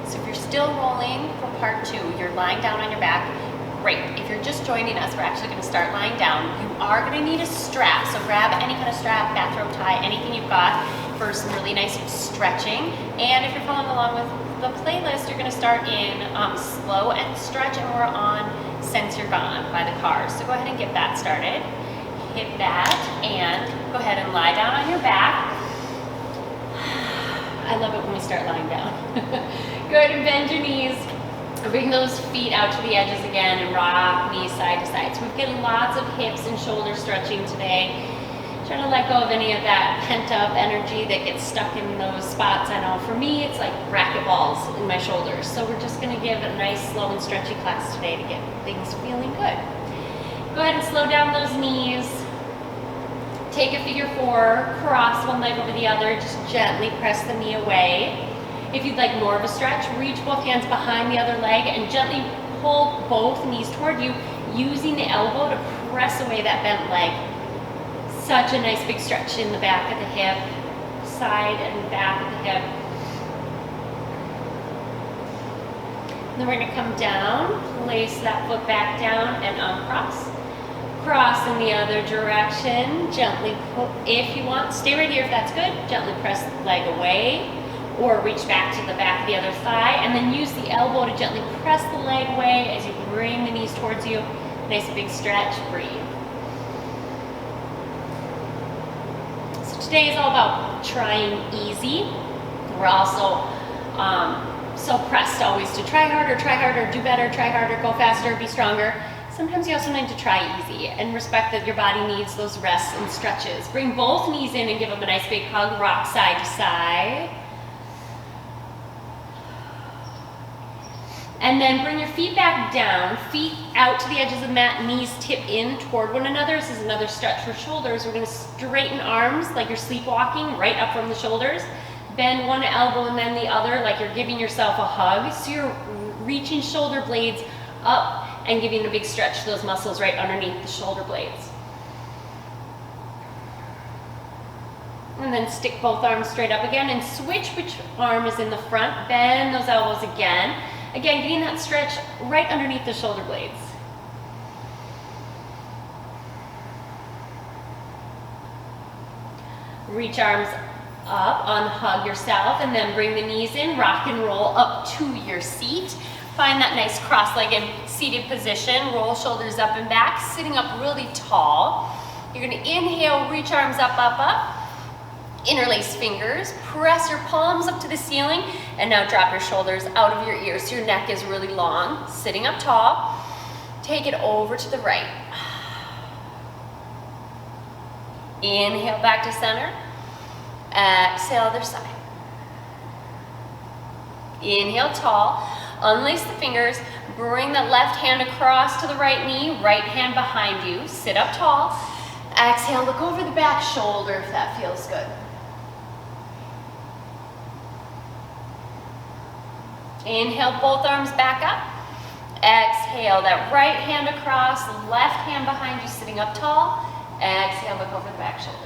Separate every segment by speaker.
Speaker 1: So if you're still rolling for part 2, you're lying down on your back, great. If you're just joining us, we're actually going to start lying down. You are going to need a strap, so grab any kind of strap, bathrobe tie, anything you've got for some really nice stretching. And if you're following along with the playlist, you're going to start in Slow and Stretch, and we're on Since You're Gone by the Cars. So go ahead and get that started. Hit that and go ahead and lie down on your back. I love it when we start lying down. Go ahead and bend your knees. Bring those feet out to the edges again and rock knees side to side. So we've got lots of hips and shoulder stretching today. Trying to let go of any of that pent up energy that gets stuck in those spots. I know for me, it's like racquetballs in my shoulders. So we're just gonna give a nice slow and stretchy class today to get things feeling good. Go ahead and slow down those knees. Take a figure 4, cross one leg over the other, just gently press the knee away. If you'd like more of a stretch, reach both hands behind the other leg and gently pull both knees toward you, using the elbow to press away that bent leg. Such a nice big stretch in the back of the hip, side and back of the hip. Then we're gonna come down, place that foot back down and uncross. Cross in the other direction, gently pull, if you want, stay right here if that's good, gently press the leg away or reach back to the back of the other thigh and then use the elbow to gently press the leg away as you bring the knees towards you. Nice big stretch, breathe. So today is all about trying easy. We're also so pressed always to try harder, do better, try harder, go faster, be stronger. Sometimes you also need to try easy and respect that your body needs those rests and stretches. Bring both knees in and give them a nice big hug, rock side to side. And then bring your feet back down, feet out to the edges of the mat, knees tip in toward one another. This is another stretch for shoulders. We're gonna straighten arms like you're sleepwalking, right up from the shoulders. Bend one elbow and then the other like you're giving yourself a hug. So you're reaching shoulder blades up and giving a big stretch to those muscles right underneath the shoulder blades. And then stick both arms straight up again and switch which arm is in the front. Bend those elbows again. Again, getting that stretch right underneath the shoulder blades. Reach arms up, unhug yourself, and then bring the knees in, rock and roll up to your seat. Find that nice cross-legged seated position, roll shoulders up and back, sitting up really tall. You're gonna inhale, reach arms up, up, up. Interlace fingers, press your palms up to the ceiling, and now drop your shoulders out of your ears so your neck is really long. Sitting up tall, take it over to the right. Inhale back to center, exhale other side. Inhale tall, unlace the fingers, bring the left hand across to the right knee, right hand behind you, sit up tall. Exhale, look over the back shoulder if that feels good. Inhale, both arms back up. Exhale, that right hand across, left hand behind you, sitting up tall. Exhale, look over the back shoulder.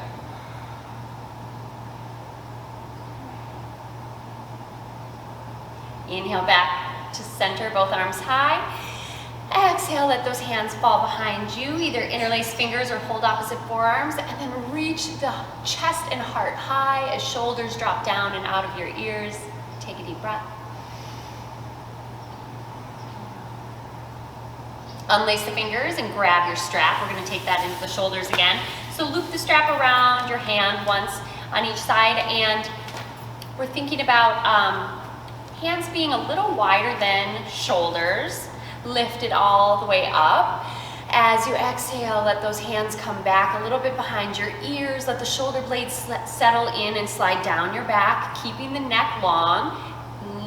Speaker 1: Inhale back to center, both arms high. Exhale, let those hands fall behind you, either interlace fingers or hold opposite forearms, and then reach the chest and heart high as shoulders drop down and out of your ears. Take a deep breath. Unlace the fingers and grab your strap. We're gonna take that into the shoulders again. So loop the strap around your hand once on each side, and we're thinking about hands being a little wider than shoulders. Lift it all the way up. As you exhale, let those hands come back a little bit behind your ears. Let the shoulder blades settle in and slide down your back, keeping the neck long.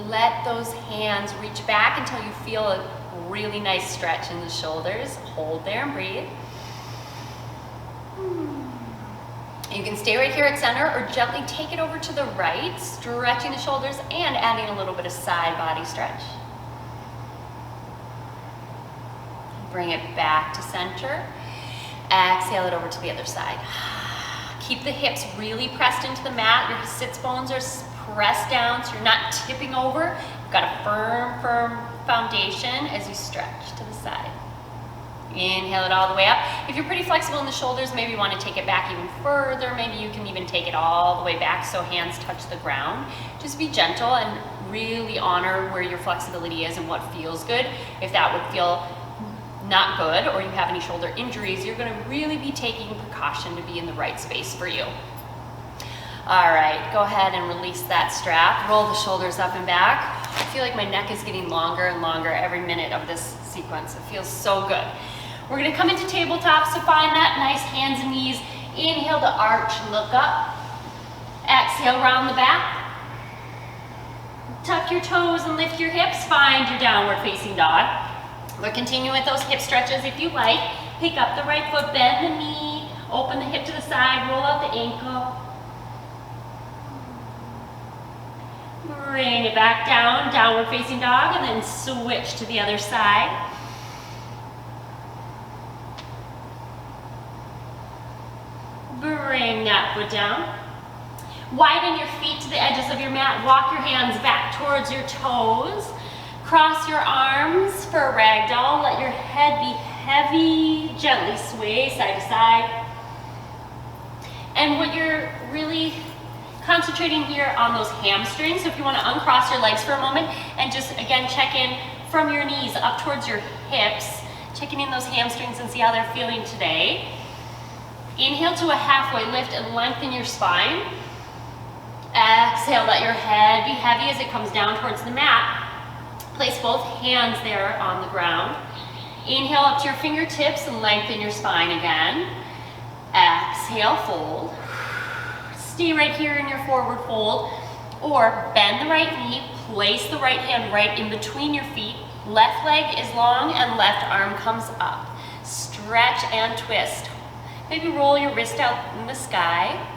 Speaker 1: Let those hands reach back until you feel a really nice stretch in the shoulders. Hold there and breathe. You can stay right here at center or gently take it over to the right, stretching the shoulders and adding a little bit of side body stretch. Bring it back to center. Exhale it over to the other side. Keep the hips really pressed into the mat. Your sits bones are pressed down so you're not tipping over Got a firm, firm foundation as you stretch to the side. Inhale it all the way up. If you're pretty flexible in the shoulders, maybe you want to take it back even further. Maybe you can even take it all the way back so hands touch the ground. Just be gentle and really honor where your flexibility is and what feels good. If that would feel not good or you have any shoulder injuries, you're going to really be taking precaution to be in the right space for you. All right, go ahead and release that strap. Roll the shoulders up and back. I feel like my neck is getting longer and longer every minute of this sequence. It feels so good. We're gonna come into tabletop, so find that nice hands and knees. Inhale to arch, look up. Exhale, round the back. Tuck your toes and lift your hips. Find your downward facing dog. We're continuing with those hip stretches if you like. Pick up the right foot, bend the knee, open the hip to the side, roll out the ankle. Bring it back down, downward facing dog, and then switch to the other side. Bring that foot down. Widen your feet to the edges of your mat. Walk your hands back towards your toes. Cross your arms for a ragdoll. Let your head be heavy. Gently sway side to side. And what you're really concentrating here on those hamstrings. So if you want to uncross your legs for a moment and just again check in from your knees up towards your hips. Checking in those hamstrings and see how they're feeling today. Inhale to a halfway lift and lengthen your spine. Exhale, let your head be heavy as it comes down towards the mat. Place both hands there on the ground. Inhale up to your fingertips and lengthen your spine again. Exhale, fold. Stay right here in your forward fold. Or bend the right knee, place the right hand right in between your feet. Left leg is long and left arm comes up. Stretch and twist. Maybe roll your wrist out in the sky.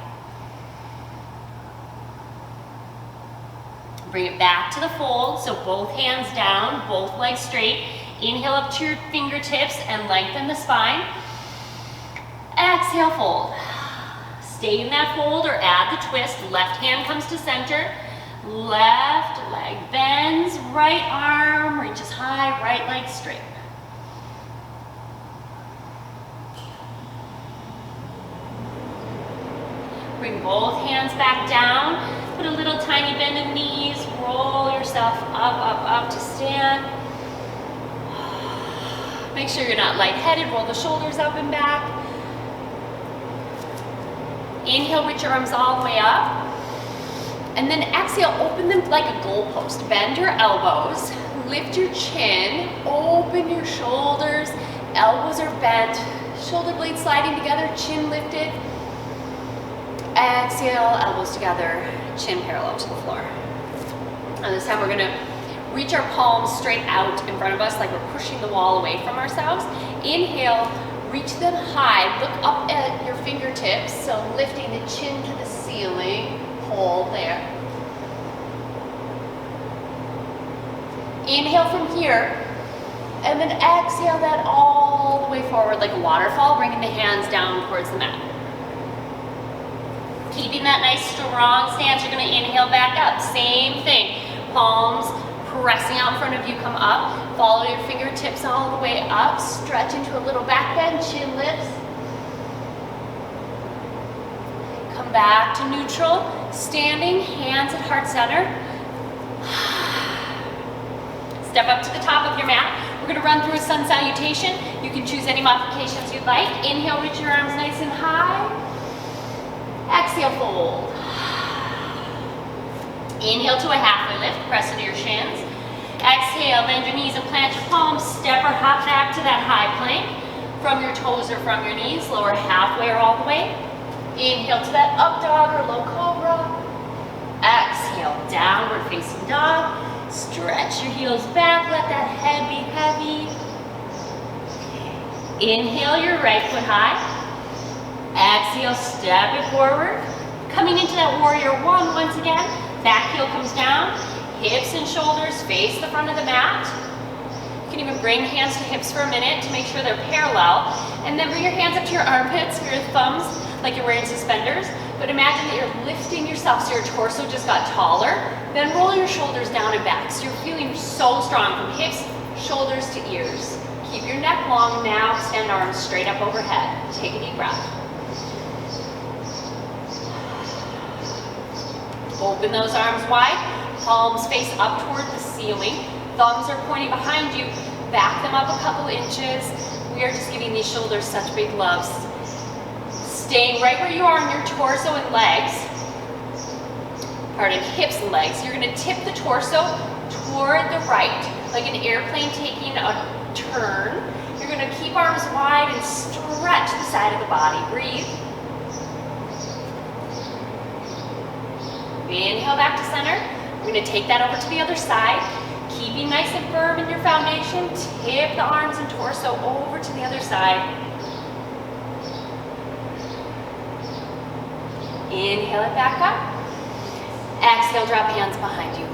Speaker 1: Bring it back to the fold, so both hands down, both legs straight. Inhale up to your fingertips and lengthen the spine. Exhale, fold. Stay in that fold or add the twist. Left hand comes to center. Left leg bends, right arm reaches high, right leg straight. Bring both hands back down. Put a little tiny bend in the knees. Roll yourself up to stand. Make sure you're not lightheaded. Roll the shoulders up and back. Inhale, reach your arms all the way up. And then exhale, open them like a goalpost. Bend your elbows. Lift your chin. Open your shoulders. Elbows are bent. Shoulder blades sliding together. Chin lifted. Exhale, elbows together, chin parallel to the floor. And this time we're gonna reach our palms straight out in front of us like we're pushing the wall away from ourselves. Inhale, reach them high, look up at your fingertips, so lifting the chin to the ceiling, hold there. Inhale from here, and then exhale that all the way forward like a waterfall, bringing the hands down towards the mat. Keeping that nice strong stance, you're going to inhale back up. Same thing. Palms pressing out in front of you, come up. Follow your fingertips all the way up. Stretch into a little back bend, chin lifts. Come back to neutral. Standing, hands at heart center. Step up to the top of your mat. We're going to run through a sun salutation. You can choose any modifications you'd like. Inhale, reach your arms nice and high. Exhale, fold. Inhale to a halfway lift, press into your shins. Exhale, bend your knees and plant your palms. Step or hop back to that high plank from your toes or from your knees. Lower halfway or all the way. Inhale to that up dog or low cobra. Exhale, downward facing dog. Stretch your heels back, let that head be heavy. Inhale your right foot high. Exhale, step it forward. Coming into that warrior one once again. Back heel comes down. Hips and shoulders face the front of the mat. You can even bring hands to hips for a minute to make sure they're parallel. And then bring your hands up to your armpits or your thumbs like you're wearing suspenders. But imagine that you're lifting yourself so your torso just got taller. Then roll your shoulders down and back. So you're feeling so strong from hips, shoulders to ears. Keep your neck long. Now extend arms straight up overhead. Take a deep breath. Open those arms wide. Palms face up toward the ceiling. Thumbs are pointing behind you. Back them up a couple inches. We are just giving these shoulders such big loves. Staying right where you are in your torso and legs. Pardon, hips and legs. You're going to tip the torso toward the right, like an airplane taking a turn. You're going to keep arms wide and stretch the side of the body. Breathe. Inhale back to center. We're going to take that over to the other side. Keeping nice and firm in your foundation. Tip the arms and torso over to the other side. Inhale it back up. Exhale, drop hands behind you.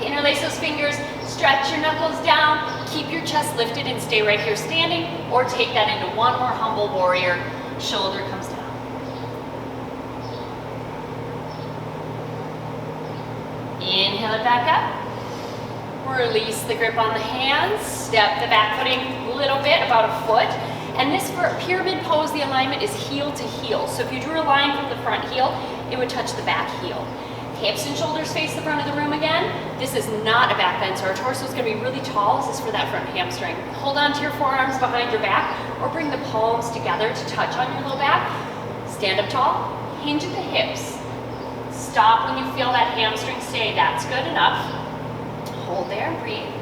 Speaker 1: Interlace those fingers, stretch your knuckles down, keep your chest lifted and stay right here standing, or take that into one more humble warrior. Shoulder comes down. Inhale it back up. Release the grip on the hands, step the back footing a little bit, about a foot. And this for pyramid pose, the alignment is heel to heel. So if you drew a line from the front heel, it would touch the back heel. Hips and shoulders face the front of the room again. This is not a back bend, so our torso is going to be really tall. This is for that front hamstring. Hold on to your forearms behind your back, or bring the palms together to touch on your low back. Stand up tall, hinge at the hips. Stop when you feel that hamstring stay. That's good enough. Hold there and breathe.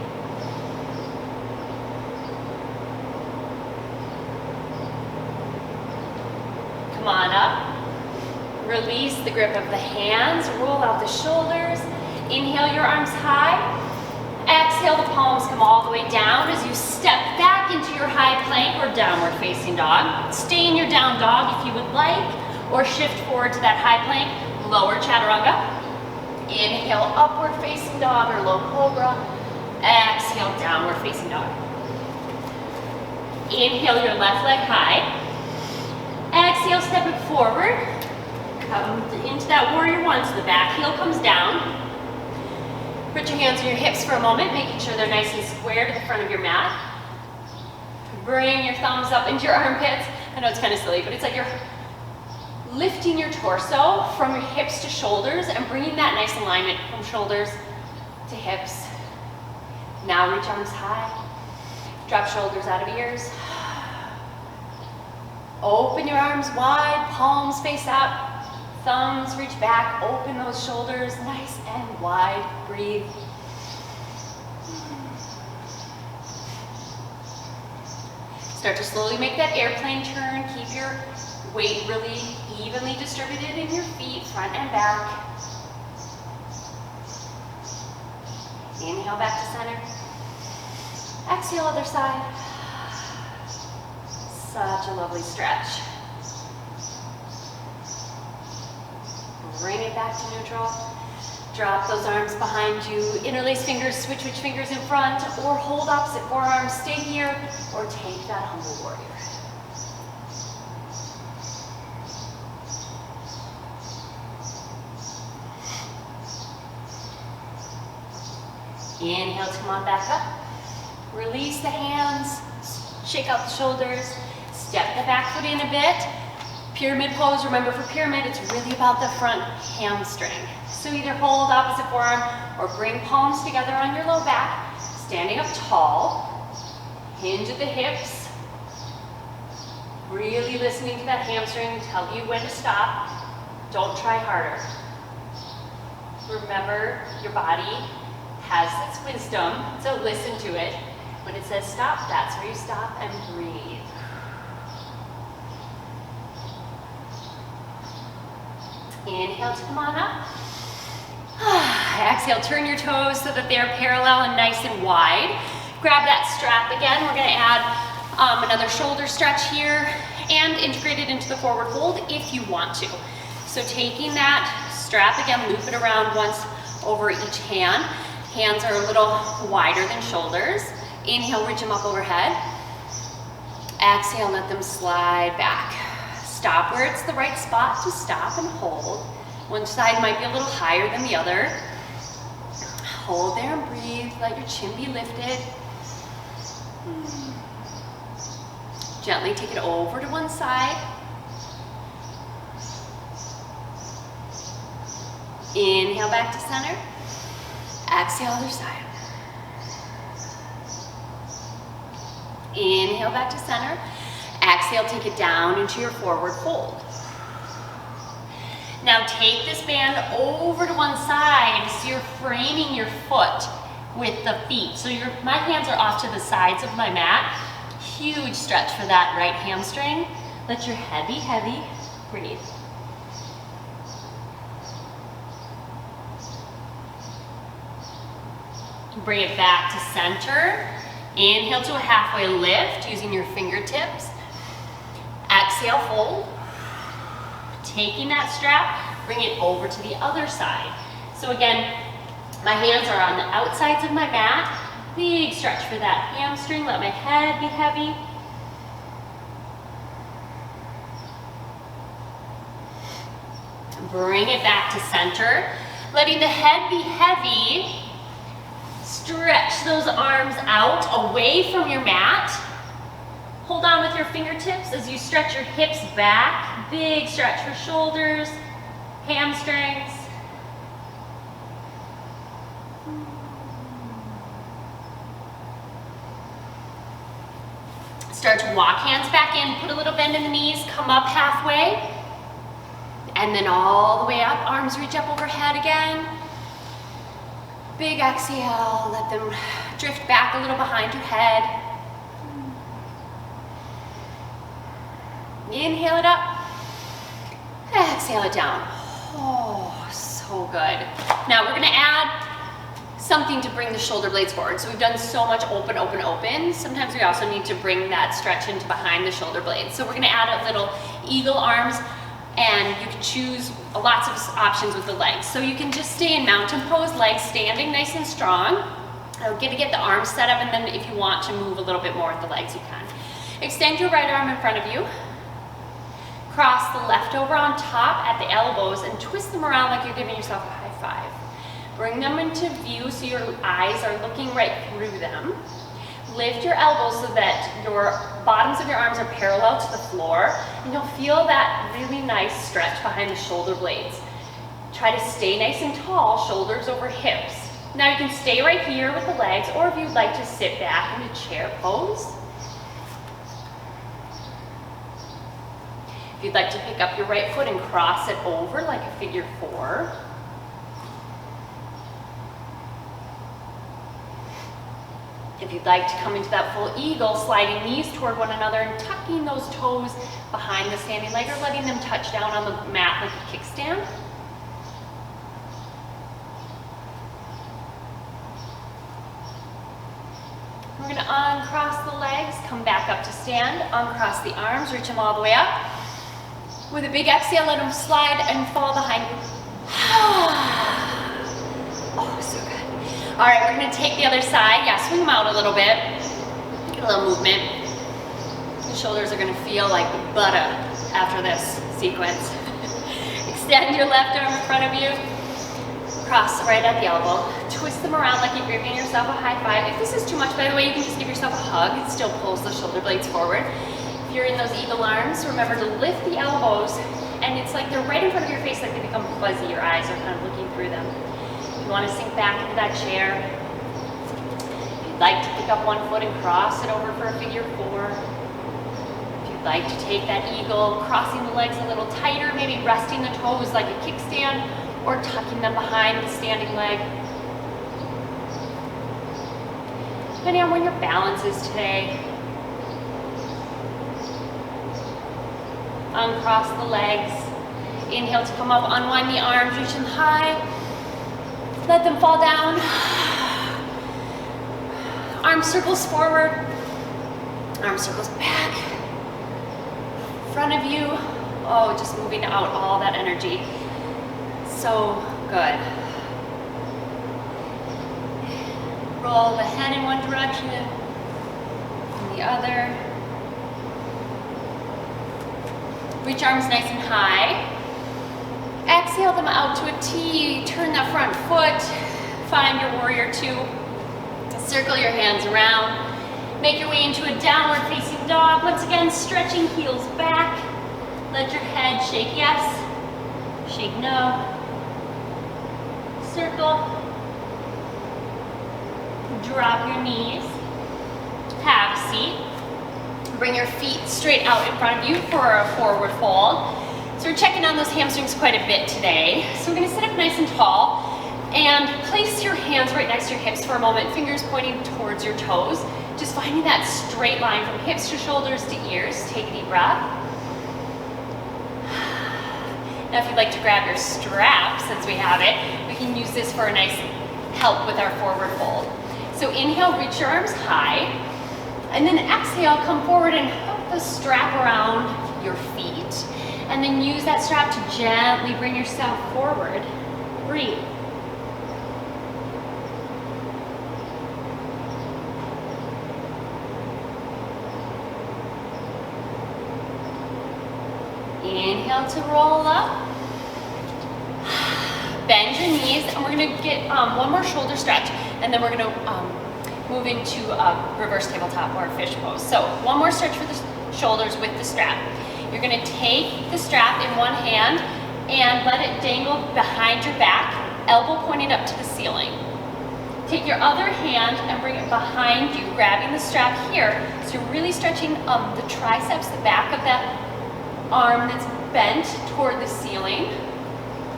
Speaker 1: Come on up. Release the grip of the hands. Roll out the shoulders. Inhale your arms high. Exhale, the palms come all the way down as you step back into your high plank or downward facing dog. Stay in your down dog if you would like, or shift forward to that high plank. Lower chaturanga. Inhale, upward facing dog or low cobra. Exhale, downward facing dog. Inhale your left leg high. Exhale, step it forward. Come into that warrior one, so the back heel comes down. Put your hands on your hips for a moment, making sure they're nice and square to the front of your mat. Bring your thumbs up into your armpits. I know it's kind of silly, but it's like you're lifting your torso from your hips to shoulders and bringing that nice alignment from shoulders to hips. Now reach arms high. Drop shoulders out of ears. Open your arms wide, palms face up. Thumbs reach back, open those shoulders nice and wide. Breathe. Start to slowly make that airplane turn. Keep your weight really evenly distributed in your feet, front and back. Inhale back to center. Exhale, other side. Such a lovely stretch. Bring it back to neutral. Drop those arms behind you. Interlace fingers, switch which fingers in front, or hold opposite forearms. Stay here, or take that humble warrior. Inhale to come on back up. Release the hands, shake out the shoulders, step the back foot in a bit. Pyramid pose, remember for pyramid, it's really about the front hamstring. So either hold opposite forearm or bring palms together on your low back, standing up tall, hinge at the hips, really listening to that hamstring, tell you when to stop. Don't try harder. Remember, your body has its wisdom, so listen to it. When it says stop, that's where you stop and breathe. Inhale to come on up. Exhale, turn your toes so that they're parallel and nice and wide. Grab that strap again. We're going to add another shoulder stretch here and integrate it into the forward fold if you want to. So taking that strap again, loop it around once over each hand. Hands are a little wider than shoulders. Inhale, reach them up overhead. Exhale, let them slide back. Stop where it's the right spot to stop and hold. One side might be a little higher than the other. Hold there and breathe. Let your chin be lifted. Gently take it over to one side. Inhale back to center. Exhale, other side. Inhale back to center. Exhale, take it down into your forward fold. Now take this band over to one side so you're framing your foot with the feet. So my hands are off to the sides of my mat. Huge stretch for that right hamstring. Let your head be heavy. Breathe. Bring it back to center. Inhale to a halfway lift using your fingertips. Exhale, fold. Taking that strap, bring it over to the other side. So again, my hands are on the outsides of my mat. Big stretch for that hamstring. Let my head be heavy. Bring it back to center. Letting the head be heavy. Stretch those arms out away from your mat. Hold on with your fingertips as you stretch your hips back. Big stretch for shoulders, hamstrings. Start to walk hands back in, put a little bend in the knees, come up halfway. And then all the way up, arms reach up overhead again. Big exhale, let them drift back a little behind your head. Inhale it up, exhale it down. Oh, so good. Now we're gonna add something to bring the shoulder blades forward. So we've done so much open, open, open. Sometimes we also need to bring that stretch into behind the shoulder blades. So we're gonna add a little eagle arms, and you can choose lots of options with the legs. So you can just stay in mountain pose, legs standing nice and strong. Get the arms set up, and then if you want to move a little bit more with the legs, you can. Extend your right arm in front of you. Cross the left over on top at the elbows and twist them around like you're giving yourself a high five. Bring them into view so your eyes are looking right through them. Lift your elbows so that your bottoms of your arms are parallel to the floor, and you'll feel that really nice stretch behind the shoulder blades. Try to stay nice and tall, shoulders over hips. Now you can stay right here with the legs, or if you'd like to sit back into chair pose. If you'd like to pick up your right foot and cross it over like a figure four. If you'd like to come into that full eagle, sliding knees toward one another and tucking those toes behind the standing leg, or letting them touch down on the mat like a kickstand. We're going to uncross the legs, come back up to stand, uncross the arms, reach them all the way up. With a big exhale, let them slide and fall behind you. Oh, so good. All right, we're going to take the other side. Yeah, swing them out a little bit. Get a little movement. The shoulders are going to feel like butter after this sequence. Extend your left arm in front of you. Cross right at the elbow. Twist them around like you're giving yourself a high five. If this is too much, by the way, you can just give yourself a hug. It still pulls the shoulder blades forward. If you're in those eagle arms, remember to lift the elbows, and it's like they're right in front of your face, like they become fuzzy. Your eyes are kind of looking through them. If you want to sink back into that chair, if you'd like to pick up one foot and cross it over for a figure four. If you'd like to take that eagle, crossing the legs a little tighter, maybe resting the toes like a kickstand, or tucking them behind the standing leg. Depending on where your balance is today. Uncross the legs. Inhale to come up, unwind the arms, reach them high. Let them fall down. Arm circles forward. Arm circles back. Front of you. Oh, just moving out all that energy. So good. Roll the head in one direction and the other. Reach arms nice and high. Exhale them out to a T. Turn that front foot. Find your warrior two. Circle your hands around. Make your way into a downward facing dog. Once again, stretching heels back. Let your head shake yes, shake no. Circle. Drop your knees. Have a seat. Bring your feet straight out in front of you for a forward fold. So we're checking on those hamstrings quite a bit today. So we're gonna sit up nice and tall and place your hands right next to your hips for a moment, fingers pointing towards your toes. Just finding that straight line from hips to shoulders to ears. Take a deep breath. Now if you'd like to grab your strap, since we have it, we can use this for a nice help with our forward fold. So inhale, reach your arms high, and then exhale, come forward and hook the strap around your feet. And then use that strap to gently bring yourself forward. Breathe. Inhale to roll up. Bend your knees, and we're gonna get one more shoulder stretch, and then we're gonna move into a reverse tabletop or a fish pose. So one more stretch for the shoulders with the strap. You're gonna take the strap in one hand and let it dangle behind your back, elbow pointed up to the ceiling. Take your other hand and bring it behind you, grabbing the strap here. So you're really stretching the triceps, the back of that arm that's bent toward the ceiling.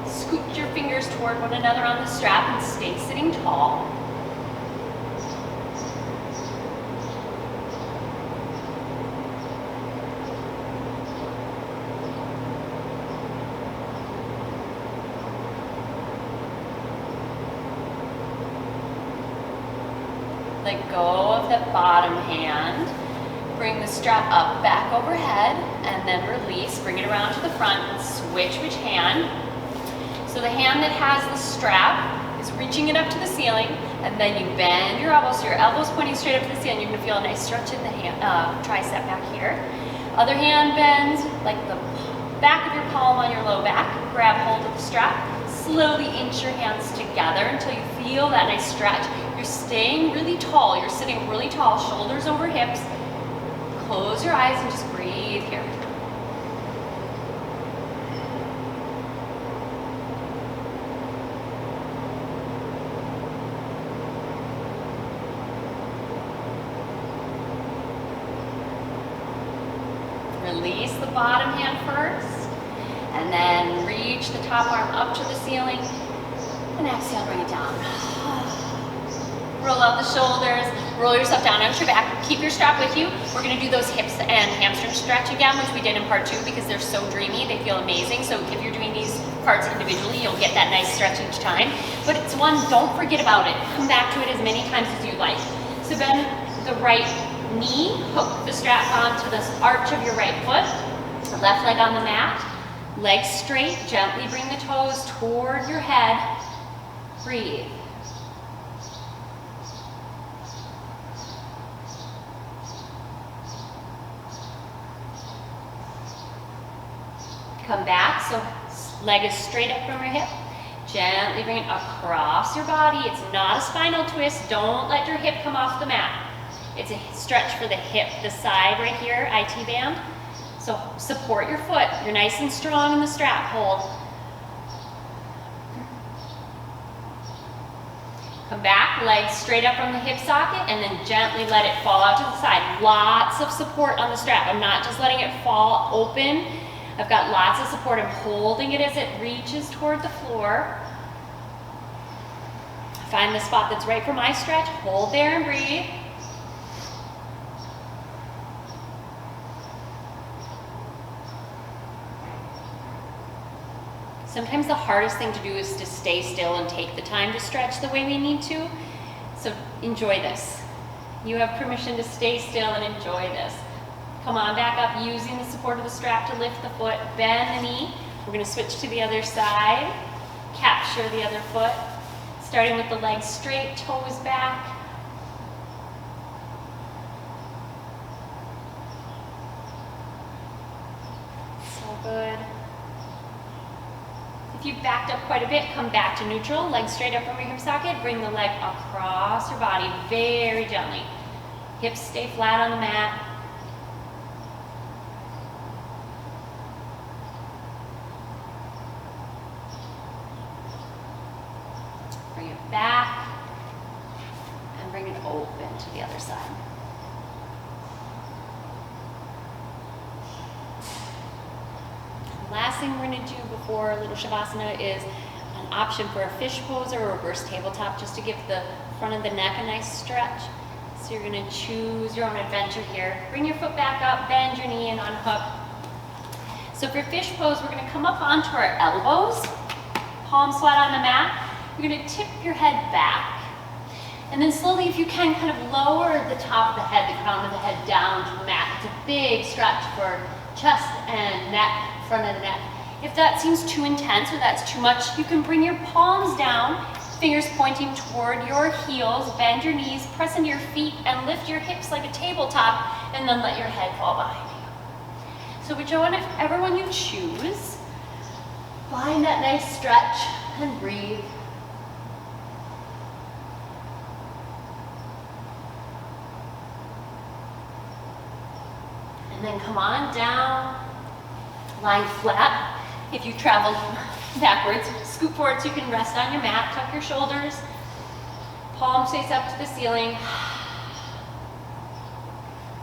Speaker 1: Scoot your fingers toward one another on the strap and stay sitting tall. Let go of the bottom hand. Bring the strap up, back overhead, and then release. Bring it around to the front. Switch which hand. So the hand that has the strap is reaching it up to the ceiling, and then you bend your elbows. So your elbows pointing straight up to the ceiling. You're gonna feel a nice stretch in the hand, tricep back here. Other hand bends like the back of your palm on your low back. Grab hold of the strap. Slowly inch your hands together until you feel that nice stretch. You're staying really tall. You're sitting really tall, shoulders over hips. Close your eyes and just breathe here. Release the bottom hand first, and then reach the top arm up to the ceiling, and exhale, bring it down. Roll out the shoulders, roll yourself down onto your back, keep your strap with you. We're gonna do those hips and hamstring stretch again, which we did in part 2 because they're so dreamy, they feel amazing. So if you're doing these parts individually, you'll get that nice stretch each time. But it's one, don't forget about it. Come back to it as many times as you like. So bend the right knee, hook the strap onto the arch of your right foot, left leg on the mat, legs straight, gently bring the toes toward your head, breathe. Come back, so leg is straight up from your hip. Gently bring it across your body. It's not a spinal twist. Don't let your hip come off the mat. It's a stretch for the hip, the side right here, IT band. So support your foot. You're nice and strong in the strap. Hold. Come back, legs straight up from the hip socket, and then gently let it fall out to the side. Lots of support on the strap. I'm not just letting it fall open. I've got lots of support. I'm holding it as it reaches toward the floor. Find the spot that's right for my stretch. Hold there and breathe. Sometimes the hardest thing to do is to stay still and take the time to stretch the way we need to. So enjoy this. You have permission to stay still and enjoy this. Come on back up using the support of the strap to lift the foot, bend the knee. We're gonna switch to the other side, capture the other foot, starting with the legs straight, toes back. So Good. If you've backed up quite a bit, come back to neutral, legs straight up from your hip socket, bring the leg across your body very gently. Hips stay flat on the mat. Bring it back and bring it open to the other side. Last thing we're going to do before a little Shavasana is an option for a fish pose or a reverse tabletop, just to give the front of the neck a nice stretch. So you're going to choose your own adventure here. Bring your foot back up, bend your knee and unhook. So for fish pose, we're going to come up onto our elbows, palms flat on the mat. You're going to tip your head back. And then slowly, if you can, kind of lower the top of the head, the crown of the head down to the mat. It's a big stretch for chest and neck, front of the neck. If that seems too intense or that's too much, you can bring your palms down, fingers pointing toward your heels, bend your knees, press into your feet, and lift your hips like a tabletop, and then let your head fall behind you. So whichever one you choose, find that nice stretch and breathe. And then come on down. Lying flat. If you traveled backwards, scoot forward so you can rest on your mat, tuck your shoulders, palms face up to the ceiling.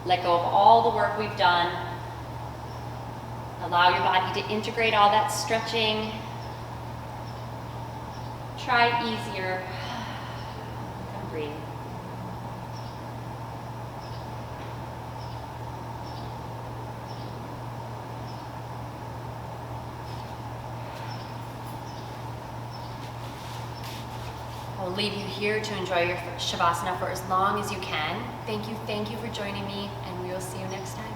Speaker 1: Let go of all the work we've done. Allow your body to integrate all that stretching. Try easier. And breathe. I'll leave you here to enjoy your Shavasana for as long as you can. Thank you for joining me, and we will see you next time.